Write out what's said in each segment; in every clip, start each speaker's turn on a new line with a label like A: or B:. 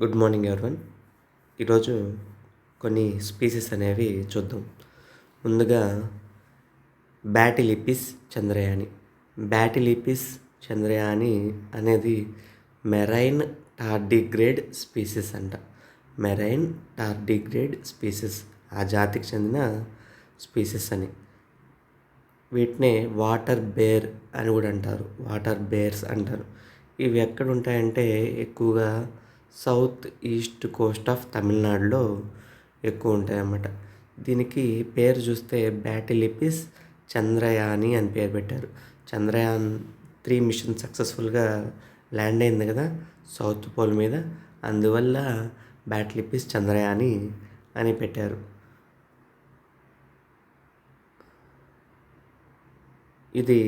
A: Good morning everyone. ఈరోజు కొన్ని species అనేవి చూద్దాం. ముందుగా బ్యాటిలిపిస్ చంద్రయాని. బ్యాటిలిపిస్ చంద్రయాని అనేది మెరైన్ టార్డిగ్రేడ్ స్పీసీస్ అంట. మెరైన్ టార్డిగ్రేడ్ స్పీసీస్ ఆ జాతికి చెందిన స్పీసీస్ అని. వీటినే వాటర్ బేర్ అని కూడా అంటారు. వాటర్ బేర్స్ అంటారు. ఇవి ఎక్కడ ఉంటాయంటే ఎక్కువగా సౌత్ ఈస్ట్ కోస్ట్ ఆఫ్ తమిళనాడులో ఎక్కువ ఉంటాయన్నమాట. దీనికి పేరు చూస్తే బ్యాటిలిపిస్ చంద్రయాని అని పేరు పెట్టారు. చంద్రయాన్-3 మిషన్ సక్సెస్ఫుల్గా ల్యాండ్ అయింది కదా సౌత్ పోల్ మీద. అందువల్ల బ్యాటిలిపిస్ చంద్రయాని అని పెట్టారు. ఇది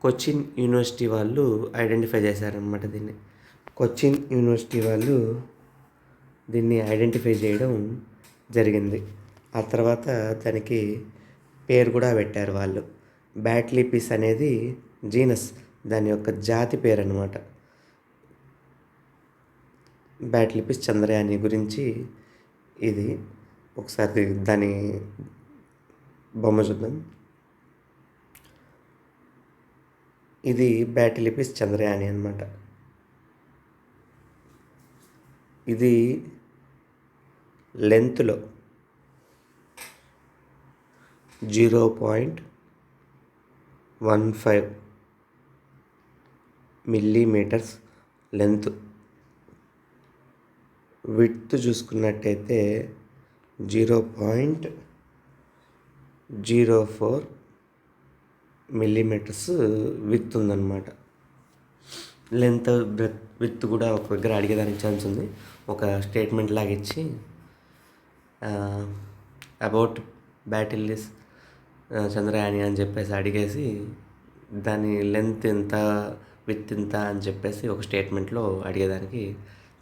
A: కొచ్చిన్ యూనివర్సిటీ వాళ్ళు ఐడెంటిఫై చేశారనమాట దీన్ని. కొచ్చిన్ యూనివర్సిటీ వాళ్ళు దీన్ని ఐడెంటిఫై చేయడం జరిగింది. ఆ తర్వాత దానికి పేరు కూడా పెట్టారు వాళ్ళు. బ్యాటిలిపిస్ అనేది జీనస్, దాని యొక్క జాతి పేరు అనమాట. బ్యాటిలిపిస్ చంద్రయాని గురించి ఇది. ఒకసారి దాని బొమ్మ చూద్దాం. ఇది బ్యాటిలిపిస్ చంద్రయాని అనమాట. ఇది లెంత్లో 0.15 మిల్లీమీటర్స్ లెంత్. విడ్త్ చూసుకున్నట్టయితే 0.04 మిల్లీమీటర్స్ విడ్త్ ఉందన్నమాట. లెంత్ విడ్త్ కూడా ఒక దగ్గర అడిగేదానికి ఛాన్స్ ఉంది. ఒక స్టేట్మెంట్ లాగా ఇచ్చి అబౌట్ బ్యాటిలిపిస్ చంద్రయాని అని చెప్పేసి అడిగేసి దాని లెంత్ ఎంత విడ్త్ ఎంత అని చెప్పేసి ఒక స్టేట్మెంట్లో అడిగేదానికి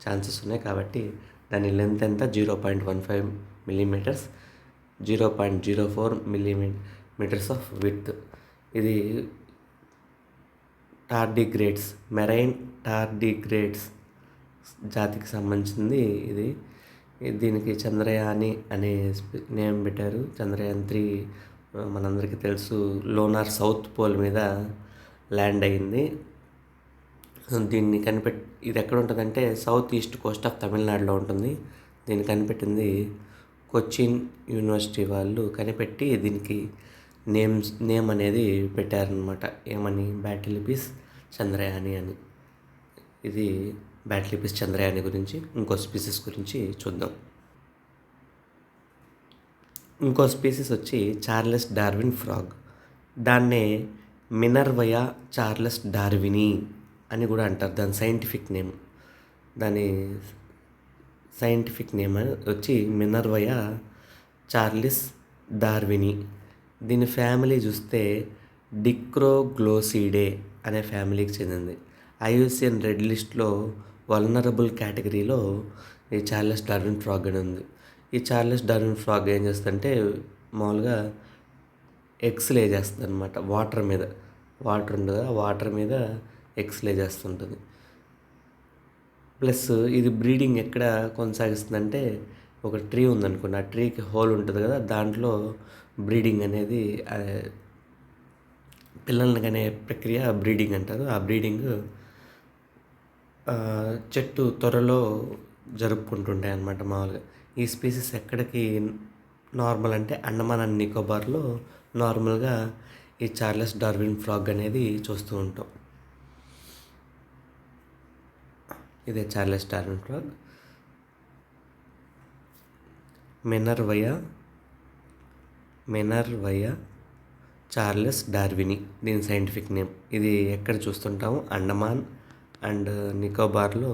A: ఛాన్సెస్ ఉన్నాయి. కాబట్టి దాని లెంత్ ఎంత 0.15 మిల్లీమీటర్స్, 0.04 మిల్లీమీటర్స్ ఆఫ్ విడ్త్. ఇది టార్డిగ్రేడ్స్, మెరైన్ టార్డిగ్రేడ్స్ జాతికి సంబంధించింది ఇది. దీనికి చంద్రయాని అనే నేమ్ పెట్టారు. చంద్రయాన్-3 మనందరికీ తెలుసు లోనార్ సౌత్ పోల్ మీద ల్యాండ్ అయ్యింది. దీన్ని ఇది ఎక్కడ ఉంటుందంటే సౌత్ ఈస్ట్ కోస్ట్ ఆఫ్ తమిళనాడులో ఉంటుంది. దీన్ని కనిపెట్టింది కొచ్చిన్ యూనివర్సిటీ వాళ్ళు కనిపెట్టి దీనికి నేమ్ అనేది పెట్టారనమాట. ఏమని? బ్యాటిలిపిస్ చంద్రయాని అని. ఇది బ్యాటిలిపిస్ చంద్రయాని గురించి. ఇంకో స్పీసీస్ గురించి చూద్దాం. ఇంకో స్పీసీస్ వచ్చి చార్లెస్ డార్విన్ ఫ్రాగ్. దాన్నే మినర్వయా చార్లెస్ డార్విని అని కూడా అంటారు. దాని సైంటిఫిక్ నేమ్ వచ్చి మినర్వయా చార్లెస్ డార్విని. దీని ఫ్యామిలీ చూస్తే డిక్రోగ్లోసిడే అనే ఫ్యామిలీకి చెందింది. IUCN రెడ్ లిస్ట్లో వల్నరబుల్ కేటగిరీలో ఈ చార్లెస్ డార్విన్ ఫ్రాగ్ అని ఉంది. ఈ చార్లెస్ డార్విన్ ఫ్రాగ్ ఏం చేస్తుందంటే మామూలుగా ఎగ్స్ లే చేస్తుంది అనమాట. వాటర్ ఉంది కదా, వాటర్ మీద ఎగ్స్ లే చేస్తుంటుంది. ప్లస్ ఇది బ్రీడింగ్ ఎక్కడ కొనసాగిస్తుందంటే ఒక ట్రీ ఉందనుకోండి, ఆ ట్రీకి హోల్ ఉంటుంది కదా, దాంట్లో బ్రీడింగ్ అనేది పిల్లల్ని కనే ప్రక్రియ బ్రీడింగ్ అంటారు. ఆ బ్రీడింగ్ చెట్టు త్వరలో జరుపుకుంటుంటాయి అన్నమాట మామూలుగా. ఈ స్పీసీస్ ఎక్కడికి నార్మల్ అంటే అండమాన్ అండ్ నికోబార్లో నార్మల్గా ఈ చార్లెస్ డార్విన్ ఫ్రాగ్ అనేది చూస్తూ ఉంటాం. ఇదే చార్లెస్ డార్విన్ ఫ్రాగ్. మినర్వయా చార్లెస్ డార్విని దీని సైంటిఫిక్ నేమ్. ఇది ఎక్కడ చూస్తుంటాము? అండమాన్ అండ్ నికోబార్లో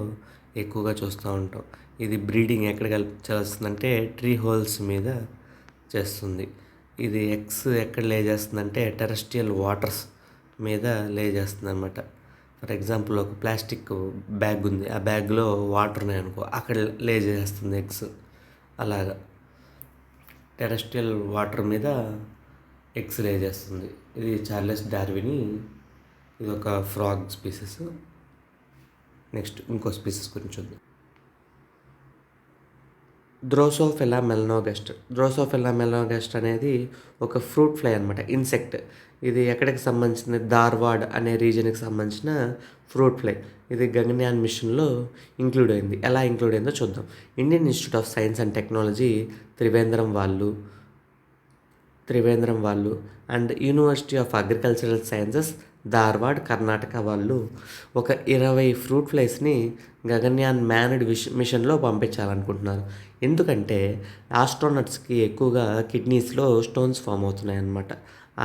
A: ఎక్కువగా చూస్తూ ఉంటాం. ఇది బ్రీడింగ్ ఎక్కడ చేస్తుందంటే ట్రీ హోల్స్ మీద చేస్తుంది. ఇది ఎగ్స్ ఎక్కడ లే చేస్తుందంటే టెరెస్ట్రియల్ వాటర్స్ మీద లే చేస్తుంది అనమాట. ఫర్ ఎగ్జాంపుల్ ఒక ప్లాస్టిక్ బ్యాగ్ ఉంది, ఆ బ్యాగ్లో వాటర్ ఉన్నాయనుకో, అక్కడ లే చేస్తుంది ఎగ్స్. అలాగా టెరెస్ట్రియల్ వాటర్ మీద ఎగ్స్ లే చేస్తుంది. ఇది చార్లెస్ డార్విని. ఇది ఒక ఫ్రాగ్ స్పీసెస్. నెక్స్ట్ ఇంకో స్పీసెస్ గురించి చూద్దాం. డ్రోసోఫిలా మెలనోగస్ట్ అనేది ఒక ఫ్రూట్ ఫ్లై అనమాట, ఇన్సెక్ట్. ఇది ఎక్కడికి సంబంధించింది? ధార్వాడ్ అనే రీజన్కి సంబంధించిన ఫ్రూట్ ఫ్లై. ఇది గగన్యాన్ మిషన్లో ఇంక్లూడ్ అయింది. ఎలా ఇంక్లూడ్ అయిందో చూద్దాం. Indian institute of science and technology Trivandrum వాళ్ళు and university of agricultural sciences Dharwad Karnataka వాళ్ళు ఒక 20 ఫ్రూట్ ఫ్లైస్ని గగన్యాన్ మ్యాన్డ్ మిషన్లో పంపించాలనుకుంటున్నారు. ఎందుకంటే ఆస్ట్రోనట్స్కి ఎక్కువగా కిడ్నీస్లో స్టోన్స్ ఫామ్ అవుతున్నాయి అన్నమాట.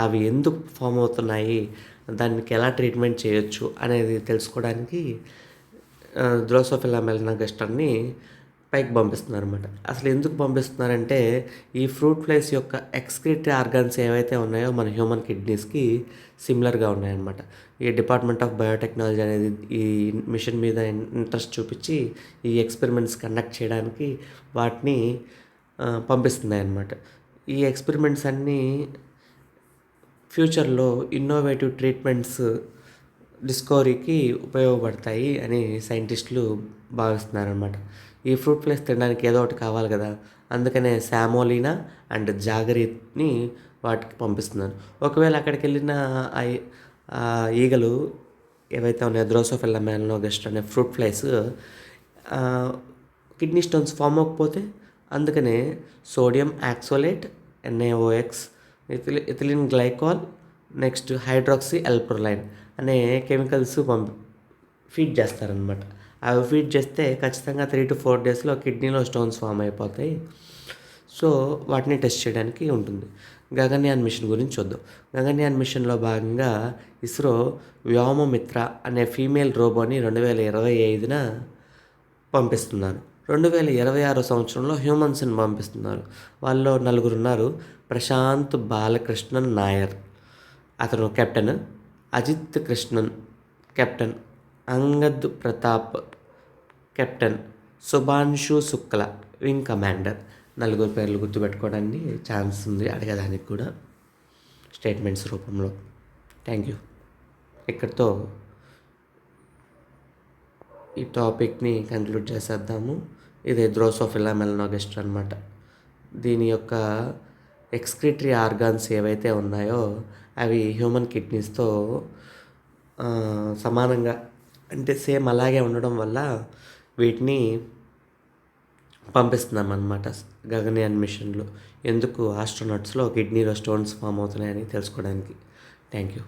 A: అవి ఎందుకు ఫామ్ అవుతున్నాయి, దానికి ఎలా ట్రీట్మెంట్ చేయొచ్చు అనేది తెలుసుకోవడానికి డ్రోసోఫిలా మెలనోగస్టర్ని పైకి పంపిస్తున్నారన్నమాట. అసలు ఎందుకు పంపిస్తున్నారంటే ఈ ఫ్రూట్ ఫ్లైస్ యొక్క ఎక్స్క్రీటరీ ఆర్గాన్స్ ఏవైతే ఉన్నాయో మన హ్యూమన్ కిడ్నీస్కి సిమిలర్గా ఉన్నాయన్నమాట. ఈ డిపార్ట్మెంట్ ఆఫ్ బయోటెక్నాలజీ అనేది ఈ మిషన్ మీద ఇంట్రెస్ట్ చూపించి ఈ ఎక్స్పెరిమెంట్స్ కండక్ట్ చేయడానికి వాటిని పంపిస్తున్నాయి అన్నమాట. ఈ ఎక్స్పెరిమెంట్స్ అన్నీ ఫ్యూచర్లో ఇన్నోవేటివ్ ట్రీట్మెంట్స్ డిస్కవరీకి ఉపయోగపడతాయి అని సైంటిస్టులు భావిస్తున్నారనమాట. ఈ ఫ్రూట్ ఫ్లైస్ తినడానికి ఏదో ఒకటి కావాలి కదా, అందుకనే శామోలినా అండ్ జాగరీని వాటికి పంపిస్తున్నారు. ఒకవేళ అక్కడికి వెళ్ళిన ఆ ఈగలు ఏవైతే ఉన్నాయో డ్రోసోఫిలా మెలనోగస్ట్ అనే fruit flies kidney stones form అవ్వకపోతే, అందుకనే sodium oxalate, NaOX, ethylene glycol, next hydroxy L proline అనే కెమికల్స్ ఫీడ్ చేస్తారనమాట. అవి ఫీడ్ చేస్తే ఖచ్చితంగా 3 to 4 డేస్లో కిడ్నీలో స్టోన్స్ ఫామ్ అయిపోతాయి. సో వాటిని టెస్ట్ చేయడానికి ఉంటుంది. గగన్యాన్ మిషన్ గురించి చూద్దాం. గగన్యాన్ మిషన్లో భాగంగా ఇస్రో వ్యోమమిత్ర అనే ఫీమేల్ రోబోని 2025న పంపిస్తున్నారు. 2026 సంవత్సరంలో హ్యూమన్స్ని పంపిస్తున్నారు. వాళ్ళలో 4 ఉన్నారు. ప్రశాంత్ బాలకృష్ణన్ నాయర్ అతను captain, Ajit Krishnan captain, Angad Pratap captain, Shubhanshu Shukla wing commander. 4 పేర్లు గుర్తుపెట్టుకోవడానికి ఛాన్స్ ఉంది అడగడానికి కూడా స్టేట్మెంట్స్ రూపంలో. Thank you. ఇక్కడితో ఈ టాపిక్ని కంక్లూడ్ చేసేద్దాము. ఇది డ్రోసోఫిలా మెలనోగస్ట్ అనమాట. దీని యొక్క ఎక్స్క్రీటరీ ఆర్గాన్స్ ఏవైతే ఉన్నాయో అవి హ్యూమన్ కిడ్నీస్తో సమానంగా, అంటే సేమ్ అలాగే ఉండడం వల్ల వీటిని పంపిస్తున్నాం అన్నమాట గగన్యాన్ మిషన్లో. ఎందుకు? ఆస్ట్రోనట్స్లో కిడ్నీలో స్టోన్స్ ఫామ్ అవుతున్నాయని తెలుసుకోవడానికి. Thank you.